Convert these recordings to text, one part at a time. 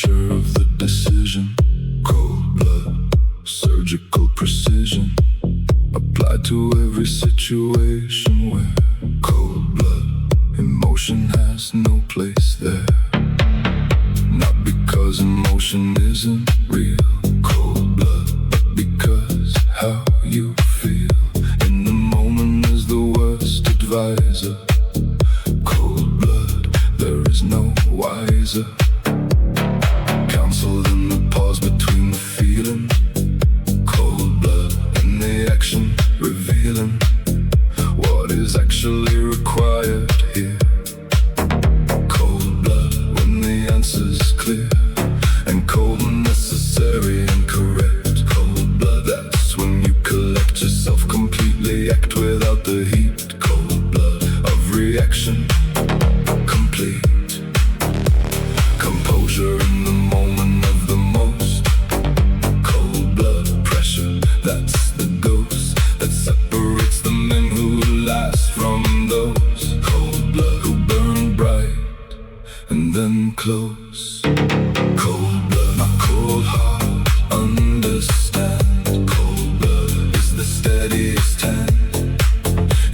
pressure of the decision. Cold blood, surgical precision, applied to every situation where cold blood, emotion has no place there. Not because emotion isn't real, cold blood, but because how you feel in the moment is the worst advisor. Cold blood, there is no wiser. Counseled in the pause between the feeling. Cold blood and the action revealing what is actually required here. Cold blood when the answer's clear, and cold and necessary and correct. Cold blood, that's when you collect yourself completely, act without the heat. Cold blood of reaction, complete composure in the moment of the most. Cold blood pressure, that's the ghost that separates the men who last from those. Cold blood who burn bright and then close. Cold blood, my cold heart, understand. Cold blood is the steadiest hand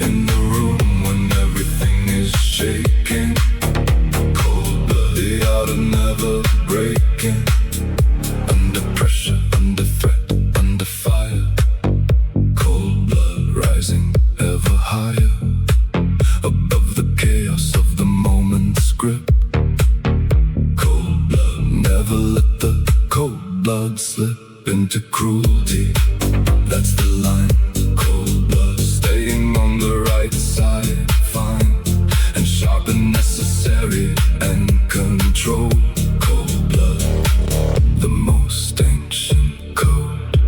in the room when everything is shaking. Cold blood, the art of never breaking. Under pressure, under threat, under fire. Cold blood rising ever higher, above the chaos of the moment's grip. Cold blood, never let the cold blood slip into cruelty. That's the line. Cold blood, staying on the right side, fine and sharp and necessary and control. Cold blood, the most ancient code.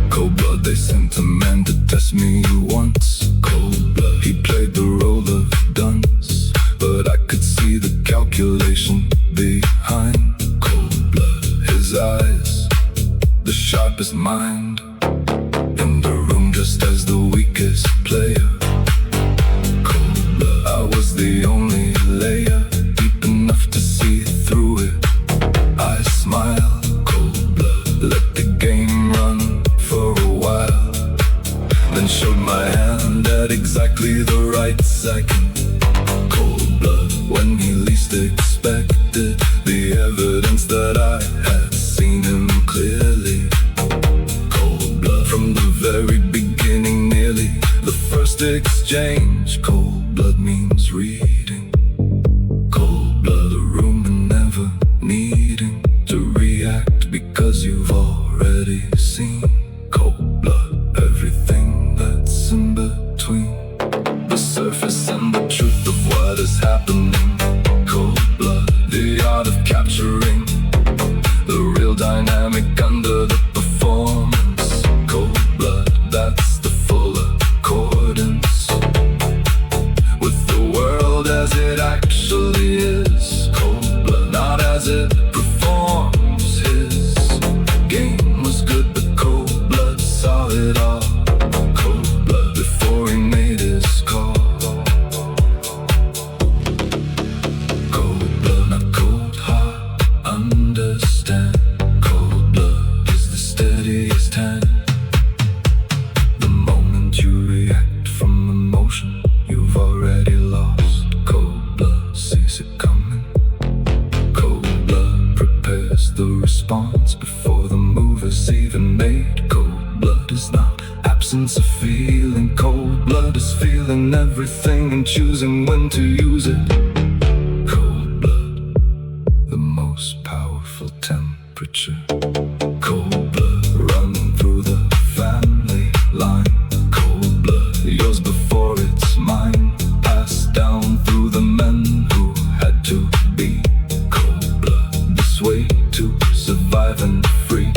Cold blood, they sent a man to test me once. Cold blood, he played the role of dunce, but I could see the calculation behind. Cold blood, his eyes, the sharpest mind in the room, just as the weakest player. Cold blood, I was the only layer deep enough to see through it. I smile. Cold blood, let the game run for a while, then showed my hand at exactly the right second. Cold blood, when he least expected the evidence that I had seen him clearly. Cold blood, from the very beginning, nearly the first exchange. Cold blood means reading. Cold blood, a room and never needing to react because you've already seen. Cold blood, everything that's in between the surface and the truth of what is happening. Cold blood, the art of capturing the real dynamic under the performance. Cold blood, that's the full accordance with the world as it actually is. Cold blood, not as it performs. His game was good, but cold blood saw it all. Cold blood, before he made his call. Cold blood, not cold heart, understand. Cold blood is the steadiest hand. The moment you react from emotion, you've already lost. Cold blood sees it coming. Cold blood prepares the response before the move is even made. Cold blood is not absence of feeling. Cold blood is feeling everything and choosing when to use it. Cold blood, the most powerful temperature. Cold blood running through the family line. Cold blood, yours before it's mine, passed down through the men who had to be. Cold blood, this way to survive and free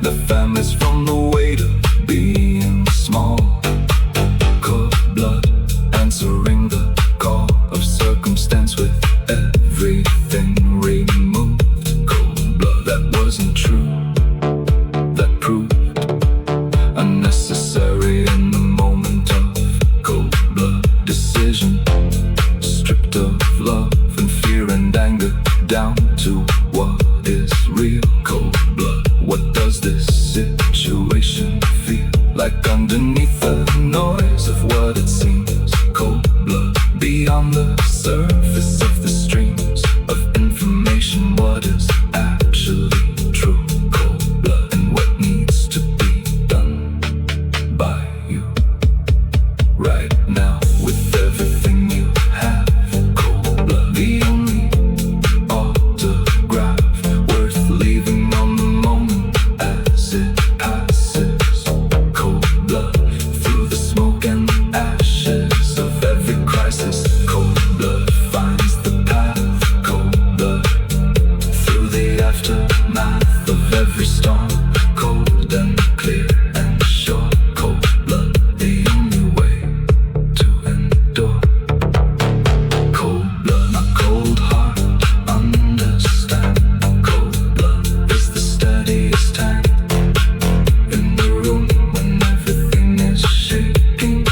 the families from the weight of being small. Cold blood, answering the call of circumstance with everything removed. Cold blood, that wasn't true, that proved unnecessary in the moment of cold blood decision. Stripped of love and fear and anger, down to what is real. Cold blood, what does this situation feel like underneath the noise of what it seems? Cold blood, beyond the surface of the streams of information, what is actually true? Cold blood, and what needs to be done by you right now with everything you have. Cold blood, the only autograph worth leaving on the moment as it passes. Cold blood, through the smoke and ashes of every crisis. Cold blood finds the path. Cold blood, through the aftermath of every storm. Cold and clear and sure. Cold blood, the only way to endure. Cold blood, not cold heart, understand. Cold blood is the steadiest hand in the room when everything is shaking.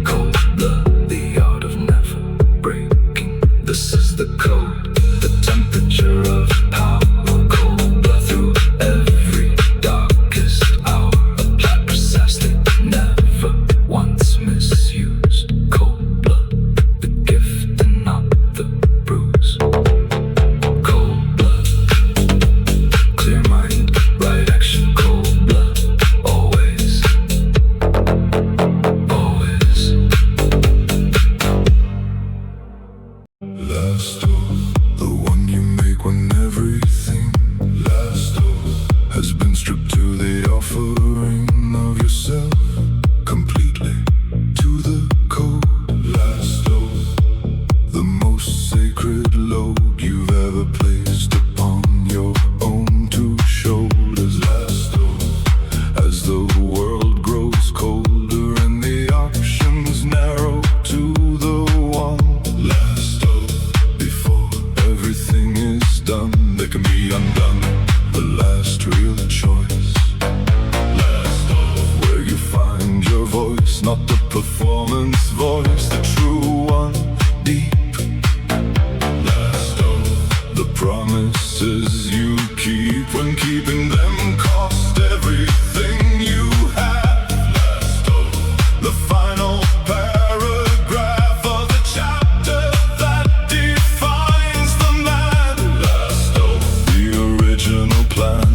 Cold blood, the art of never breaking. This is the code, the temperature of power. Cold blood through every darkest hour. Applied precisely, never once misused. Cold blood, the gift and not the bruise. Cold blood, clear mind, right action. Cold blood, always, always. Last oath, the one you make when everything last oath has been stripped to the offering of yourself completely to the code. Last oath, the most sacred load you've ever placed upon your own two shoulders. Last oath, as the world grows colder and the options narrow to the one. Last oath, before everything is done, they can be undone. The last real choice. Last oath, where you find your voice, not the performance voice, the true one, deep. Last oath, the promises you keep when keeping them cost everything you have. Last oath, the final paragraph of the chapter that defines the man. Last oath, the original plan,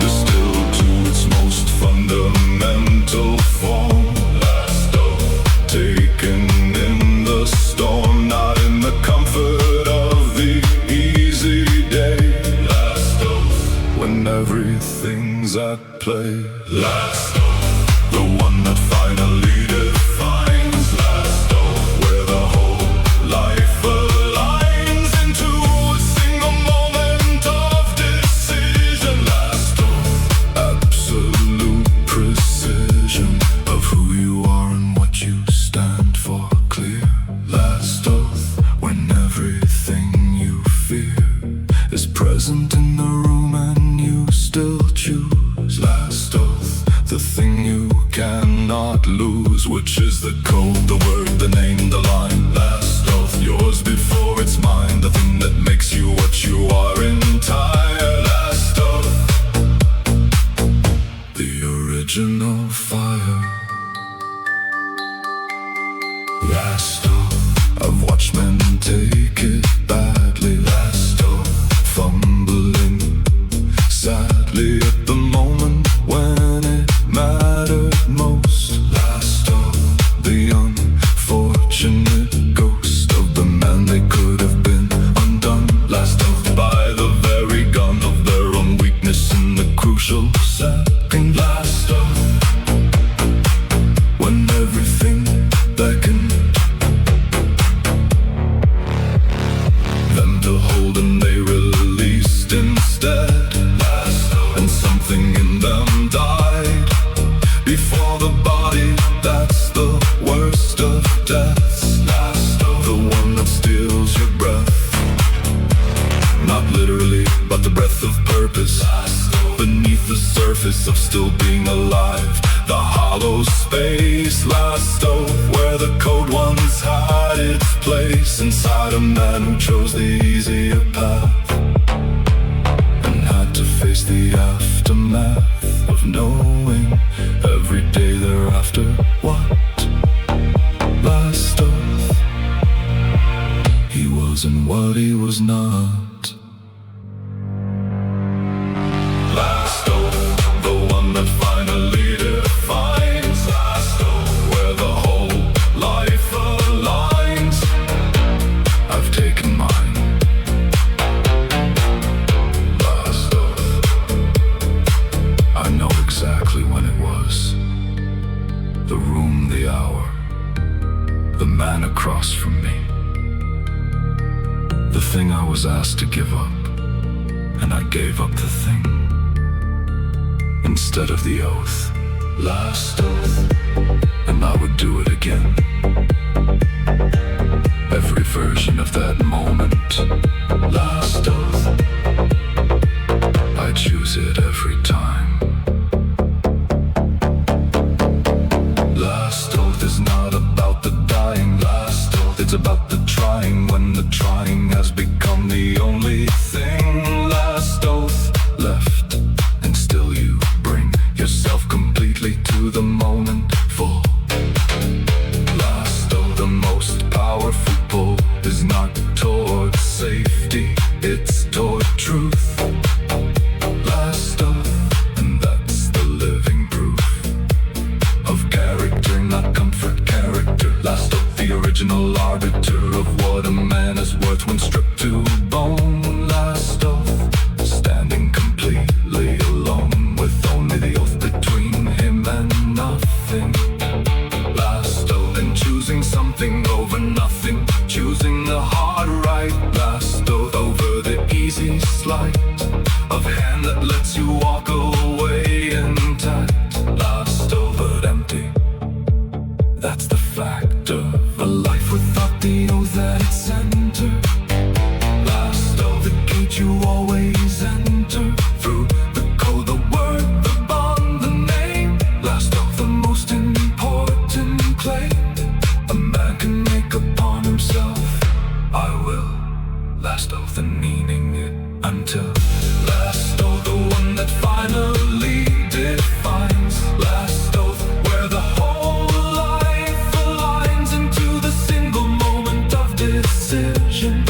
distilled to its most fundamental form. Last oath, taken in the storm, not in the comfort of the easy day. Last oath, when everything's at play. Last oath, the one that finally defines. Last oath, where the whole life aligns into a single moment of decision. Last oath, absolute precision of who you are and what you stand for. Clear. Last oath, when everything you fear is present in the room and you still choose. Last oath, the thing you cannot lose, which is the code, the word, the name, the line. Last oath, yours before it's mine, the thing that makes you what you are entire. Last oath, the original fire. Last oath, I've watched men take it badly. Last oath, fumbling sadly at the moment when it mattered most. Last oath, the unfortunate ghost of the man they could have been undone. Last oath, by the very gun of their own weakness in the crucial second. Last oath, when everything beckoned them to hold and they released instead. Last oath, and something in them died before the body. That's the worst of deaths. Last oath, the one that steals your breath, not literally, but the breath of purpose. Last oath, beneath the surface of still being alive, the hollow space. Last oath, where the code ones hide its place inside a man who chose the easier path and had to face the aftermath of knowing every day thereafter what last oath he was and what he was not. Last oath, the one that finally defines. Last oath, where the whole life aligns. I've taken mine. Last oath, I know exactly when it was. The room, the hour, the man across from me. The thing I was asked to give up, and I gave up the thing instead of the oath. Last oath, and I would do it again. Every version of that moment. Last oath, I choose it every time. Last oath is not about the dying. Last oath, it's about the trying when the trying has become the only thing. Last oath left, and still you bring yourself completely to the moment full. Last oath, the most powerful pull is not toward safety, it's toward truth. Last oath, and that's the living proof of character, not comfort, character. Last oath, the original arbiter of what a man is worth when stripped to bone. Last oath, standing completely alone with only the oath between him and nothing. Last oath, and choosing something over nothing, choosing the hard right. Last oath, over the easy sleight of hand that lets you walk away intact. Last oath, but empty. That's the fact of a life without the oath at its center. Last oath, the gate you always enter through, the code, the word, the bond, the name. Last oath, the most important claim a man can make upon himself. I will. Last oath, and meaning it until. Last oath, the one that finally defines. Last oath, where the whole life aligns into the single moment of decision.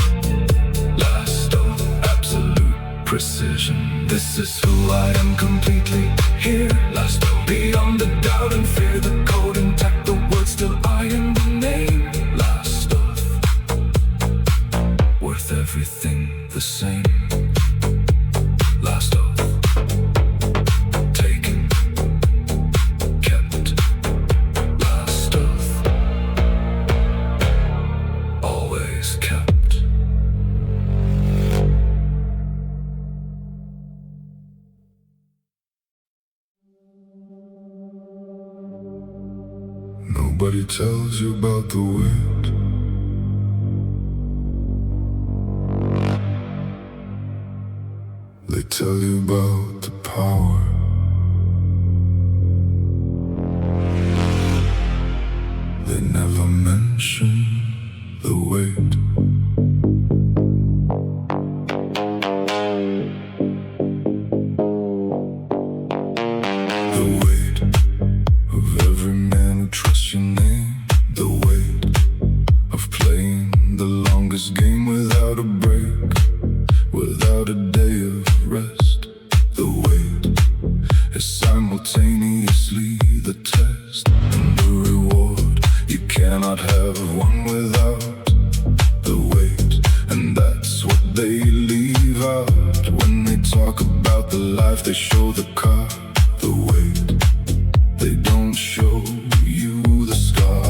Last oath, absolute precision. This is who I am completely here. Last oath, beyond the doubt and fear, the code intact, the word still I in the name. Last oath, worth everything the same. Last oath, taken, kept. Last oath, always kept. Nobody tells you about the wind. They tell you about the power. They never mention the weight. The weight of every man who trusts your name. The weight of playing the longest game without a break, without a day of rest. The weight is simultaneously the test and the reward. You cannot have one without the weight, and that's what they leave out when they talk about the life they show the car. The weight, they don't show you the scar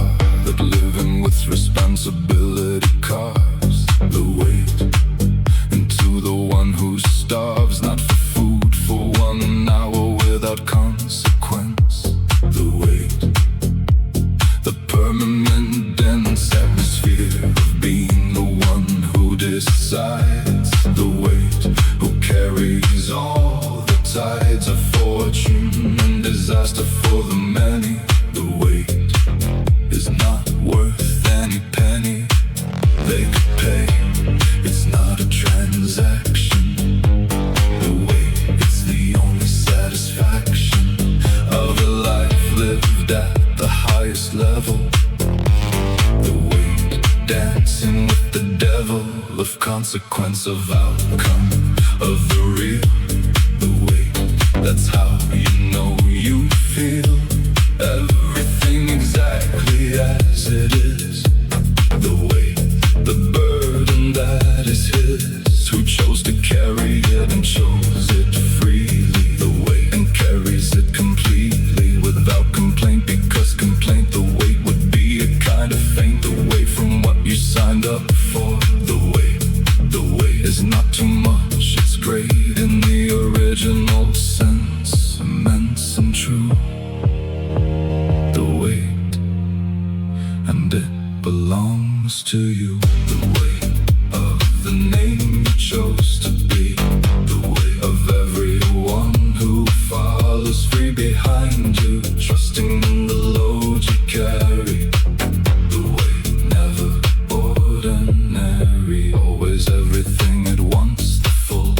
that living with responsibility cars. The weight into the one who starves, not for food, for 1 hour without consequence. The weight, the permanent dense atmosphere of being the one who decides. The weight, who carries all the tides of take or pay. It's not a transaction. The weight, it's the only satisfaction of a life lived at the highest level. The weight, dancing with the devil of consequence, of outcome, of the real. The weight, that's how you know you feel everything exactly as it is. The weight, the burden that is his, who chose to carry it and chose it freely. The weight, and carries it completely without complaint, because complaint, the weight, would be a kind of feint away from what you signed up for. The weight is not too much, it's great in the original sense, immense and true. The weight, and it belongs to you. The weight of the name you chose to be. The weight of everyone who follows free behind you, trusting in the load you carry. The weight, never ordinary, always everything at once, the full.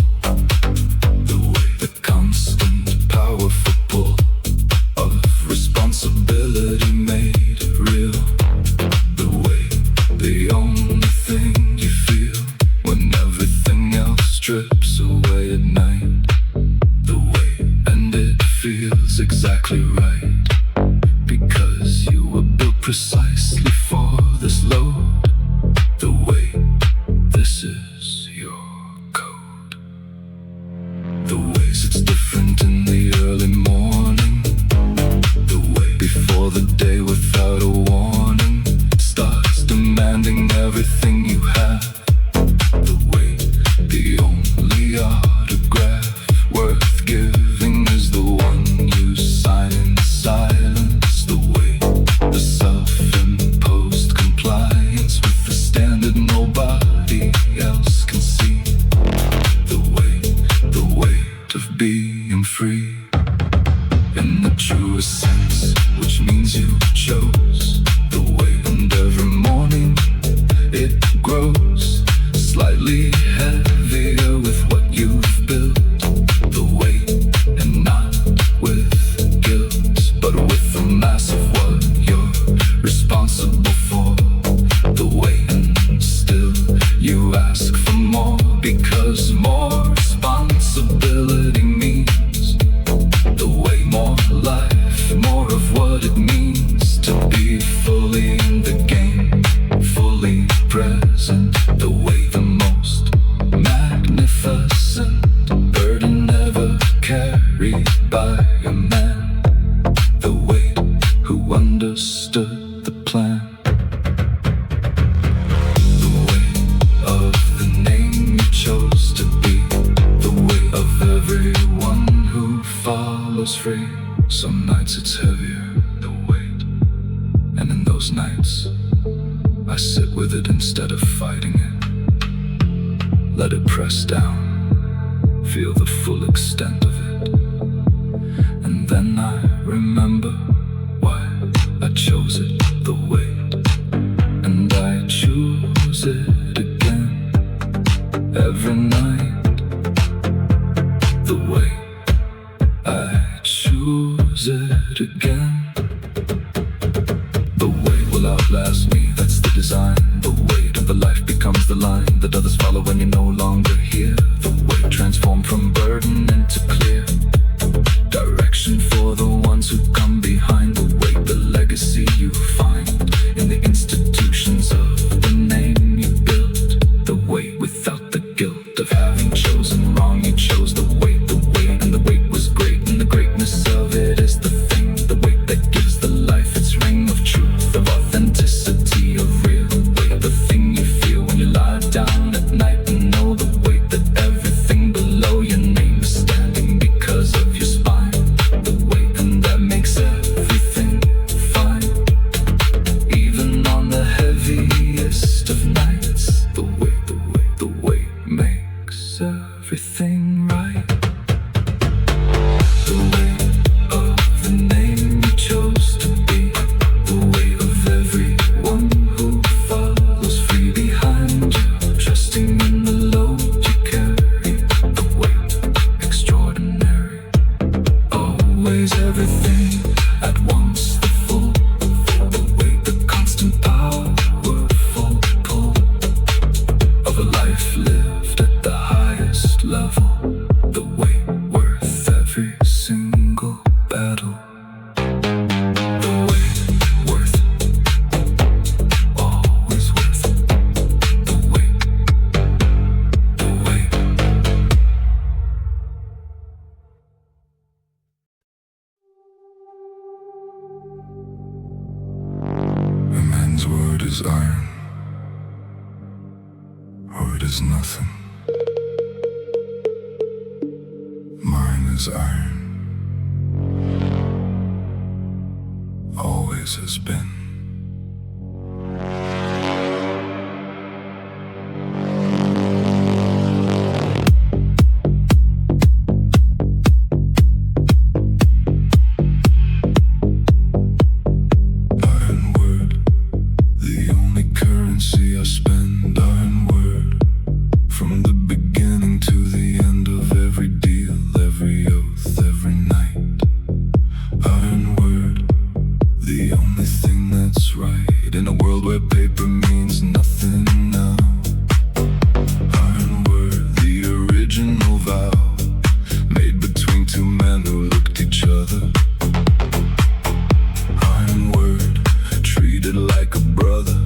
The weight, the constant, powerful pull of responsibility made real. The weight, the only thing you feel when everything else strips away at night. The weight, and it feels exactly right, because you were built precisely for this load. The weight, this is your code. The weight, it's different in the early morning. The weight, before the day without a warning starts demanding everything you have. The weight, the only autograph worth giving is the one you sign in silence. The weight, the self-imposed compliance with the standard nobody else can see. The weight of being free in the truest sense, which means you chose the weight. And every morning it grows slightly heavier with what you've built. The weight, and not with guilt, but with the mass of what you're responsible for. The weight, and still you ask for more, because more responsibility means the way more life, more of what it means to be fully in the game, fully present. The way, the most magnificent burden ever carried by a man. The weight, who understood the plan. The weight of the name you chose to be. The weight of everyone who follows free. Some nights it's heavier, the weight, and in those nights I sit with it instead of fighting it. Let it press down, feel the full extent of it, and then I remember why I chose it. The weight, and I choose it again every night. The weight, I choose it again. The weight will outlast me, that's the design. The weight of the life becomes the line that others follow when you're no longer here. The weight transformed from burden into clear direction for the ones who come behind. The weight, the legacy you find in the institutions of the name you built. The weight, without the guilt of having chosen wrong, you chose the weight, and the weight was great, and the greatness of it is the thing. The weight that gives the life its ring of truth, of authenticity, of real weight. The thing you feel when you lie down at night and know the weight. word is nothing. Mine is iron. Always has been. In a world where paper means nothing now. Iron word, the original vow, made between two men who looked each other. Iron word, treated like a brother,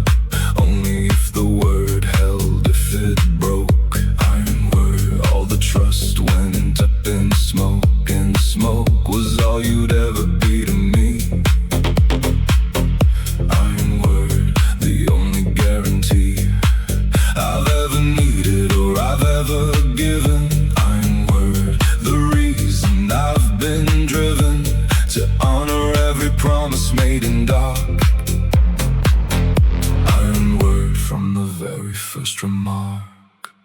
only if the word held, if it broke. Iron word, all the trust went up in smoke, and smoke was all you'd ever be to me. Promise made in dark. Iron word from the very first remark.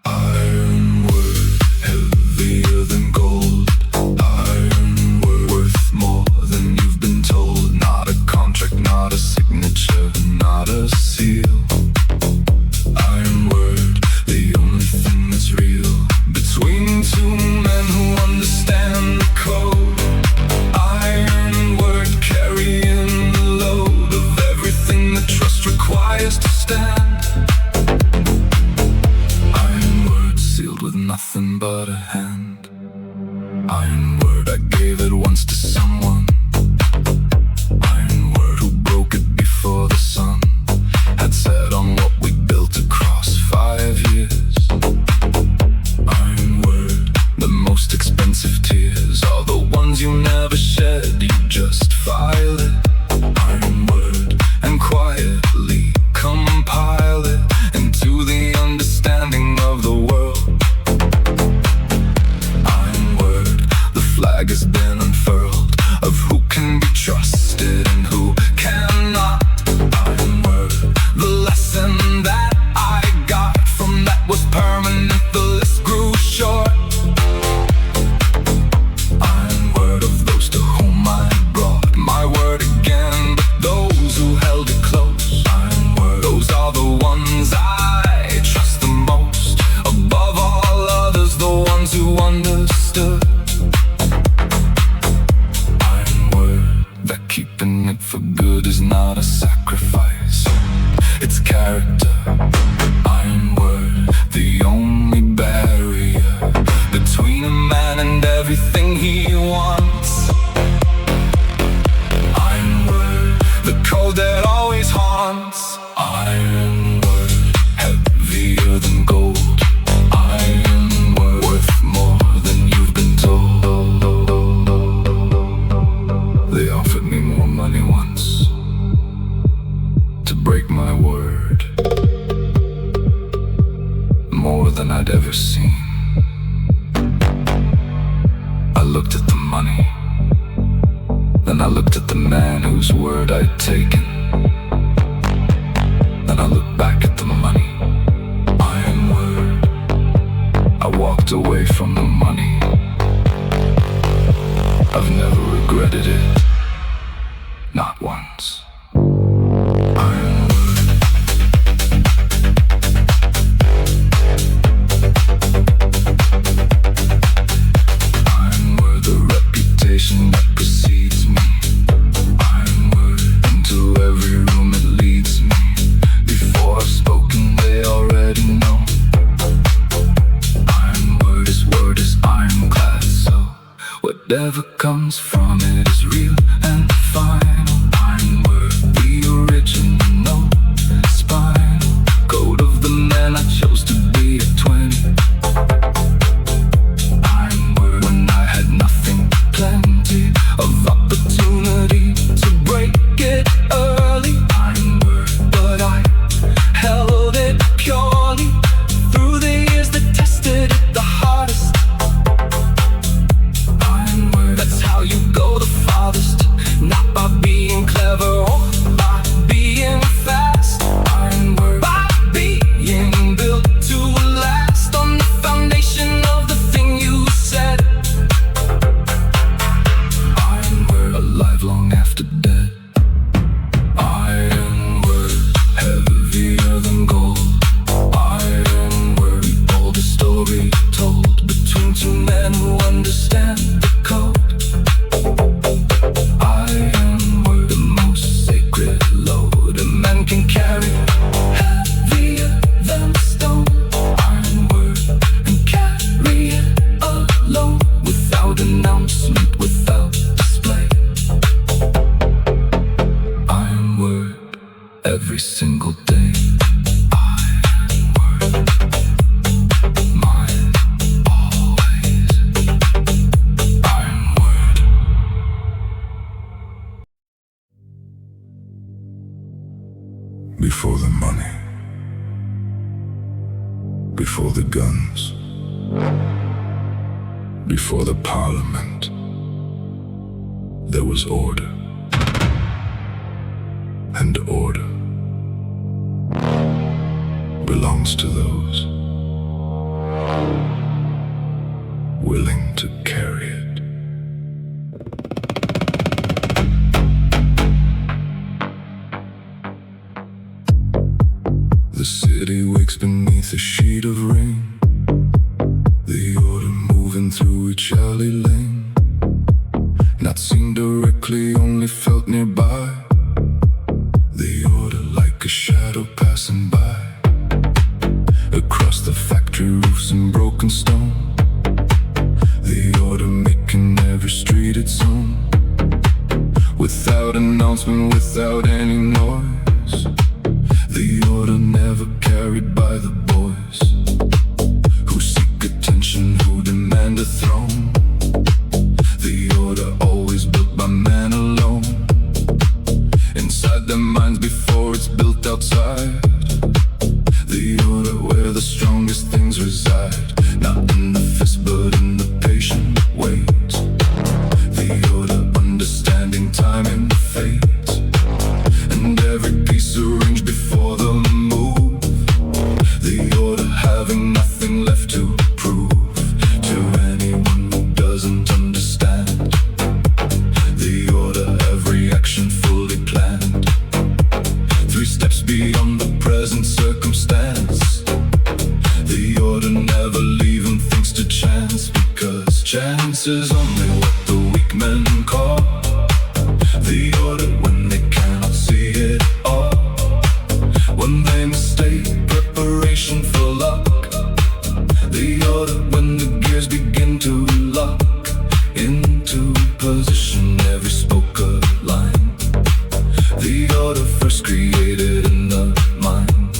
Iron word, heavier than gold. Iron word, worth more than you've been told. Not a contract, not a signature, not a seal. Iron word, the only thing that's real, between two men who understand the code. Iron word, carrying the load of everything that trust requires to stand. Iron word, sealed with nothing but a hand. Iron word, I gave it once to someone. Iron word, who broke it before the sun had set on what we built across 5 years. Iron word, the most expensive tears are the ones you never shed, you just file it. Iron word, and quietly compile it into the understanding of the world. Iron word, the flag has been unfurled of who can be trusted and who cannot. Iron word, the lesson that I got from that was permanent, the list grew short. Iron word of those to whom I brought my word again, but those who held it close. Iron word, those are the ones I trust the most. Above all others, the ones who understood. Iron word, that keeping it for good is not a sacrifice, it's character. Iron word, the only barrier between a man and everything he wants. Iron word, the code that always haunts. Iron word, heavier than gold. Iron word, worth more than you've been told. They offered me more money once to break my word, more than I'd ever seen. I looked at the money, then I looked at the man whose word I'd taken. Then I looked back at the money. Iron word, I walked away from the money. I've never regretted it, not once. Iron word. Iron word, the reputation that precedes me. Iron word, into every room it leads me. Before I've spoken, they already know. Iron word is ironclad, so whatever comes from it is real and final. Iron word, the original spinal code of the man I chose to be at 20. Iron word, when I had nothing, plenty of opportunity to break it early. Iron word, but I held it purely through the before the guns, before the parliament, there was order. And order belongs to those willing to carry it. The city wakes beneath a sheet of rain, the order moving through each alley lane, not seen directly, only felt nearby. The order like a shadow passing by, across the factory roofs and broken stone. The order making every street its own, without announcement, without any noise. The order never carried by the boys who seek attention, who demand a throne. The order always built by man alone, inside their minds before it's built outside. The order where the strongest things reside, not in the fist but in the patient wait. The order understanding time and fate, and every piece arranged before the move. The order having nothing left to prove to anyone who doesn't understand. The order, every action fully planned, 3 steps beyond the present circumstance. The order never leaving things to chance, because chance is only what the weak men call the order when they cannot see it all, when they mistake preparation for luck. The order when the gears begin to lock into position, every spoke a line. The order first created in the mind,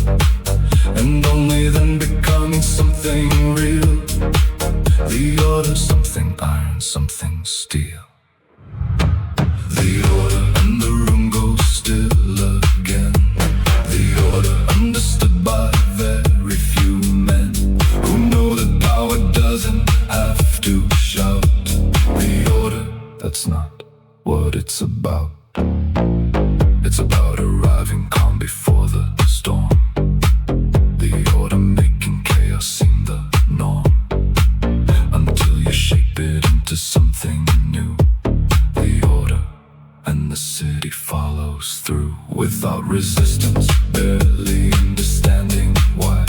and only then becoming something real. The order, something iron, something steel. The order and the room goes still again. The order understood by very few men who know that power doesn't have to shout. The order, that's not what it's about. It's about arriving calm before the storm. The order making chaos seem the norm, until you shape it into something new. The order, and the city follows through without resistance, barely understanding why.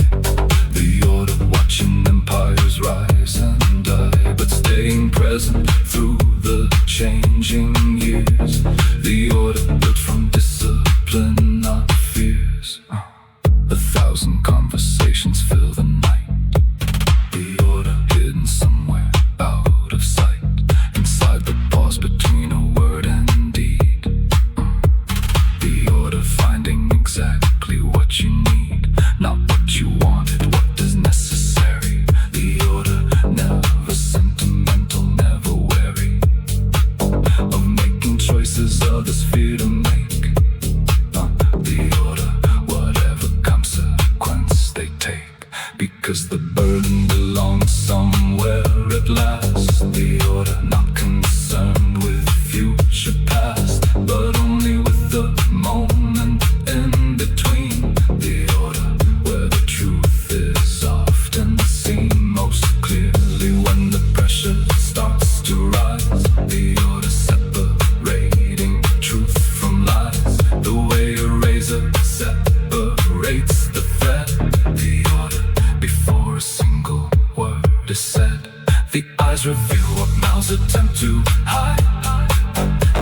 The order watching empires rise and die, but staying present through the changing years. The order built from discipline, not fears. 1,000 conversations fill the night. The order hidden somewhere out of sight, inside the pause between a word and deed. The order finding exactly what you need, not what you wanted, what is necessary. The order never sentimental, never wary of making choices others fear to make. The order, whatever consequence they take, because the burden belongs somewhere at last. The order not concerned with future past, but only with the moment in between. The order where the truth is often seen most clearly when the pressure starts to rise. The order separating truth from lies, the way a razor separates the thread. The order before a single word is said. The eyes reveal what mouths attempt to hide.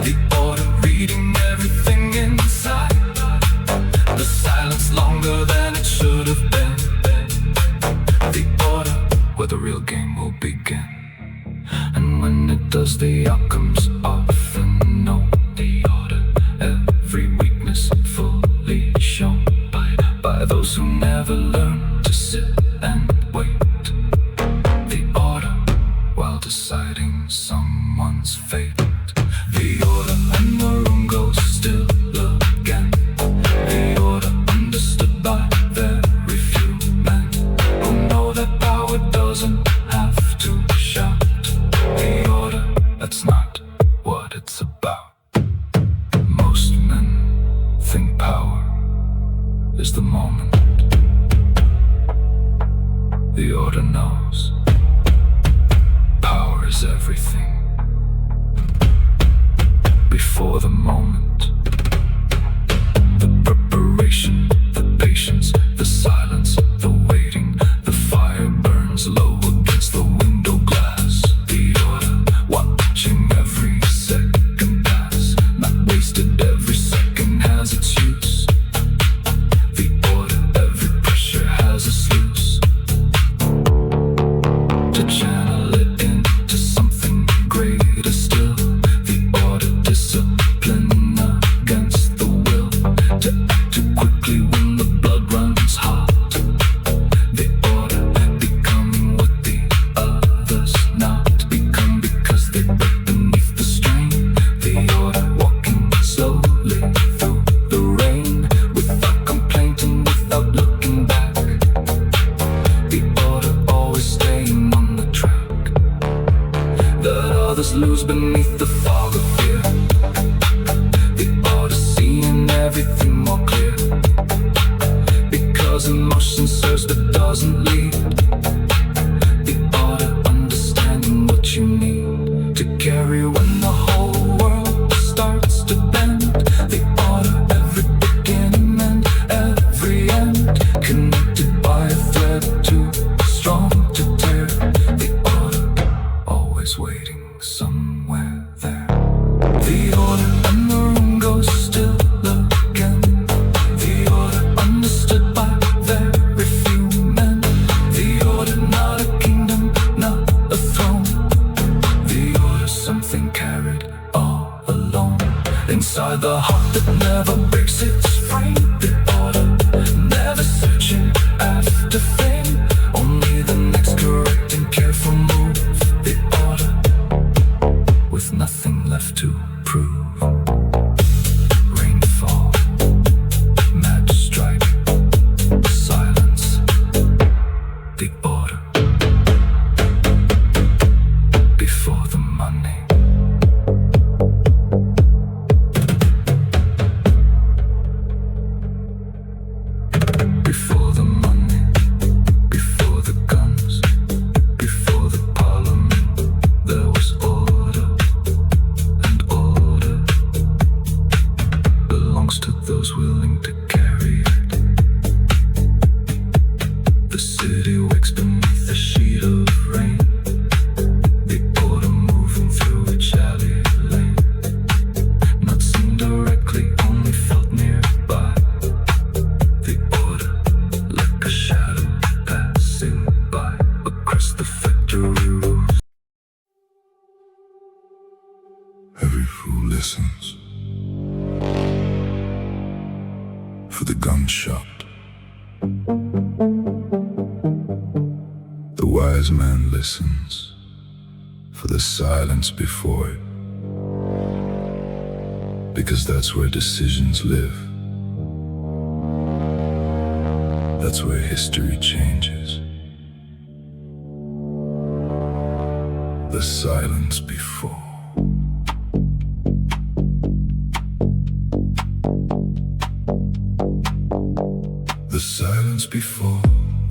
The order reading everything inside. The silence longer than it should have been. The order where the real game will begin, and when it does, the outcomes often known. The order, every weakness fully shown by those who never learn to sit and wait. The order, while deciding someone's fate. The order and the room goes still again. The order understood by very few men who know The order knows. Power is everything. Before the moment, the preparation, the patience, the silence, the waiting, the fire burns low against the window glass. The order, watching every second pass, not wasted, every second has its use. The order, every pressure has a sluice to channel it into something greater still. The order, discipline against the will to act too quickly when the blood runs hot. The order, becoming what the others not become because they break beneath the strain. The order, walking slowly through the rain without complaint and without looking back. The order, always staying on the track that others lose beneath the fog of fear. The order, seeing everything more clear because emotion serves but doesn't lead. The order, understanding what you need to carry when the whole world starts to bend. The order, every beginning and every end connected by a thread too strong to tear. The order, always waiting somewhere there. The order, and the room goes still again. The order, understood by very few men. The order, not a kingdom, not a throne. The order, something carried all alone inside the heart that never breaks its frame. The order, never searching after fame, only the next correct and careful move. The order, with nothing left to prove. Rainfall, match strike, silence. The order, before the money. Before the money, before the guns, before the parliament, there was order, and order belongs to those willing to carry it. The city wakes beneath a sheet of rain. The order, moving through each alley lane, not seen directly, only felt nearby. The order, like a shadow passing by across the factory roofs. Every fool listens for the gunshot. The wise man listens for the silence before it, because that's where decisions live. That's where history changes. The silence before. The silence before,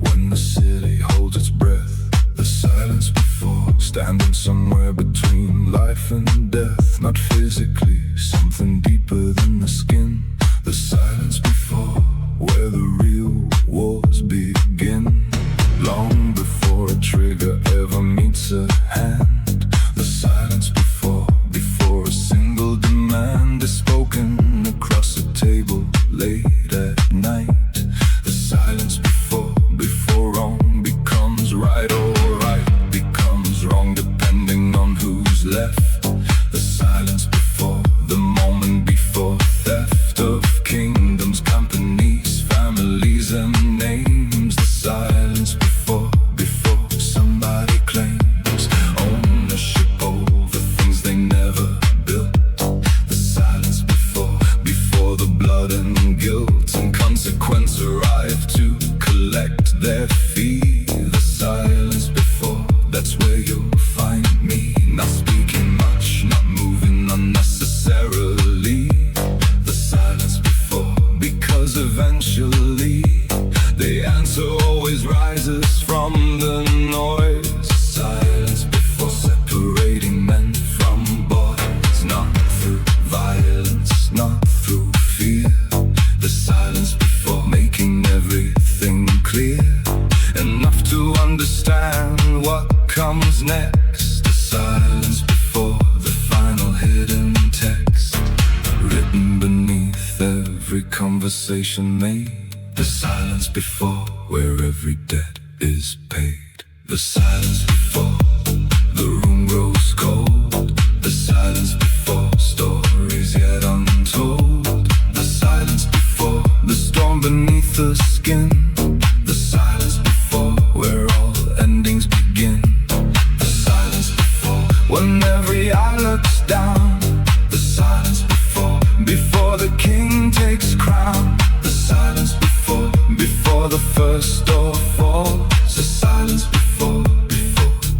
when the city holds its breath. The silence before, standing somewhere between life and death. Not physically, something deeper than the skin. The silence before, where the real wars begin. Long before a trigger ever meets a hand. The silence before, before a single demand is spoken across a table late at night. The silence before, before wrong becomes right, or right becomes wrong depending on who's left. The silence before, the moment before theft of kingdoms, companies, families. rises from the noise. Silence before separating men from boys. Not through violence, not through fear. The silence before making everything clear. Enough to understand what comes next. The silence before the final hidden text, written beneath every conversation made. The silence before where every debt is paid. The silence before the room grows cold. The silence before stories yet untold. The silence before the storm beneath the skin. The silence before where all endings begin. The silence before when every eye looks down. The silence before the king takes crown. The silence before the first door falls. The silence before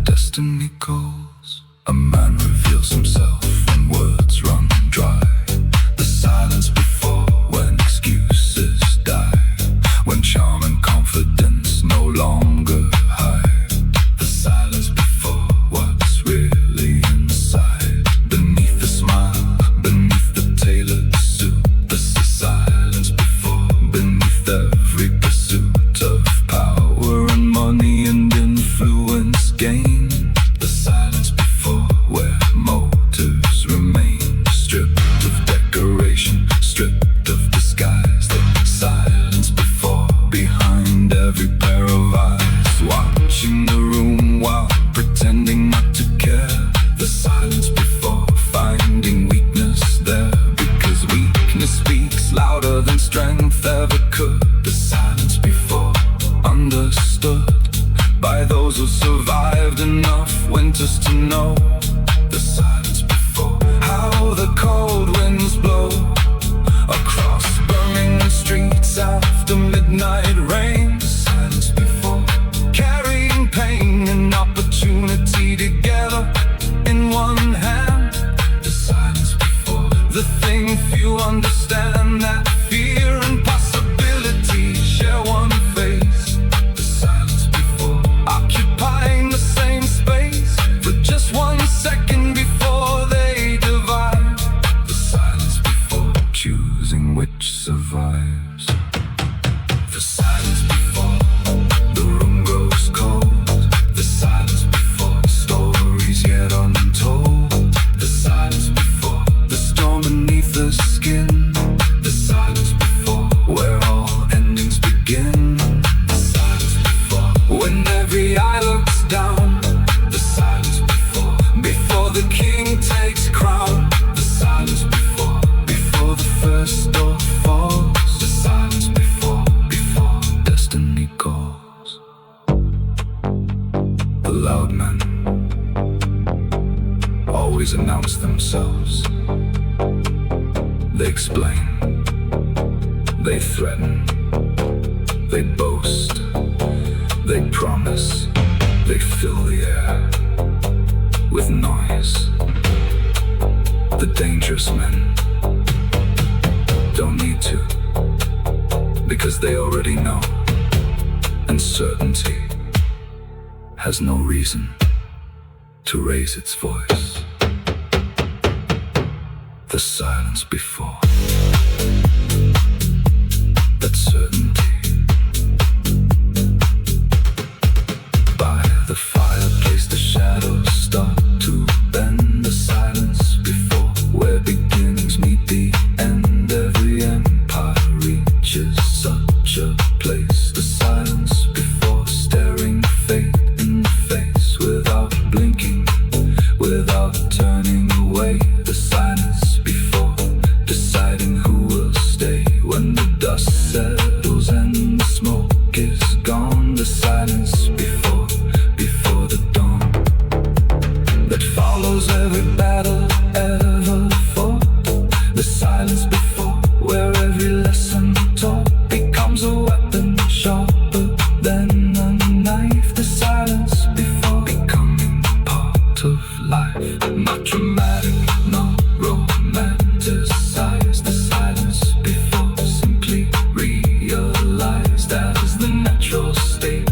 destiny calls. A man reveals himself when words run dry. The silence before when excuses die. When charm and confidence no longer hide. The silence before what's really inside. Beneath the smile, beneath the tailored suit. The silence before beneath every pursuit of power and money and influence gain. The silence before where motives remain. Stripped of decoration, stripped of disguise. The silence before behind every pair of eyes. Watching the room while pretending not to care. The silence before finding weakness there. Because weakness speaks louder than strength ever could. The silence before understood by those who survived enough winters to know. The silence before how the cold winds blow across burning streets after midnight rain. The silence before carrying pain and opportunity together in one hand. The silence before the thing few understand, that fear and possibility share one face. The silence before occupying the same space for just 1 second before they divide. The silence before choosing which survives. The silence before the room grows cold. The silence before stories yet untold. The silence before the storm beneath the skin. The silence before where all endings begin. The silence before when every eye looks down. The silence before the king takes crown. The silence before the first door falls. The silence before destiny calls. The loud men always announce themselves. They explain, they threaten, they boast, they promise, they fill the air with noise. The dangerous men don't need to, because they already know, and certainty has no reason to raise its voice. The silence before, that certainty. By the fireplace the shadows start to bend. The silence before where beginnings meet the end. Every empire reaches such a place. The silence before staring fate in the face without blinking, without turning away. The silence before deciding who will stay when the dust settles and the smoke is gone. The silence before the dawn that follows every battle ever fought. The silence before where every lesson taught becomes a weapon sharper than a knife. The silence before becoming part of life, not dramatic, not romanticized. The silence before simply realized as the natural state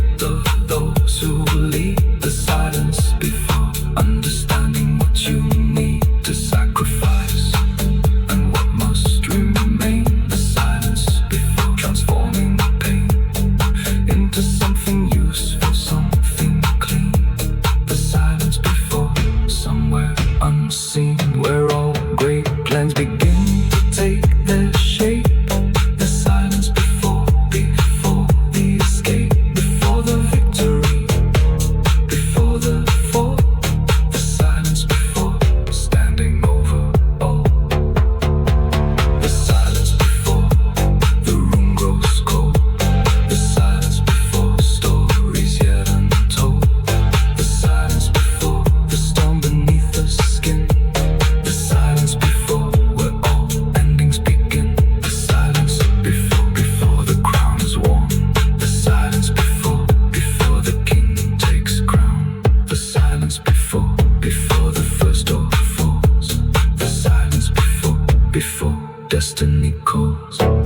before destiny calls.